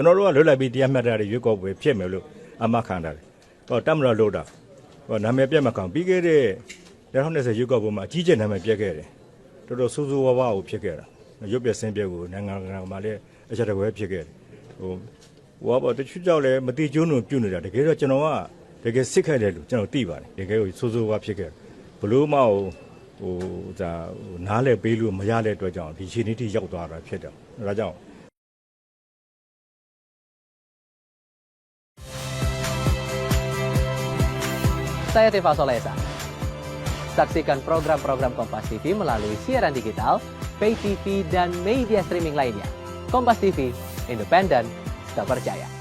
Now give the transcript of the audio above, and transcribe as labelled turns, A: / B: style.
A: တော်တို့ကလွတ်လပ်ပြီးတရားမျှတတဲ့ရွေးကောက်ပွဲဖြစ်မယ်လို့အမှတ်ခံထားတယ်ဟောတမရလို့တာဟောနာမည်ပြတ်မခံပြီးခဲ့တဲ့2020ရွေးကောက်ပွဲမှာအကြီးကျယ်နာမည်ပြတ်ခဲ့တယ်တော်တော်ဆိုးဆိုးဝါးဝါးကိုဖြစ်ခဲ့တာရုပ်ပြဆင်းပြက်ကိုနိုင်ငံမှာလည်းအချက်တကွဲဖြစ်ခဲ့တယ်ဟိုဘောတချို့ကြောက်လဲမတိကျုံးလို့ပြုတ်နေတာတကယ်တော့ကျွန်တော်ကတကယ်စစ်ခိုက်တယ်လို့ကျွန်တော်သိပါတယ်တကယ်ကိုဆိုးဆိုးဝါးဖြစ်ခဲ့ဘလို့မဒါနားလဲပေးလို့မရတဲ့အတွက်ကြောင့်ဒီခြေနည်းထိရောက်သွားတာဖြစ်တယ်ဒါကြောင့်
B: Saya Tifa Solesa. Saksikan program-program Kompas TV melalui siaran digital, pay TV, dan media streaming lainnya. Kompas TV, independen, terpercaya.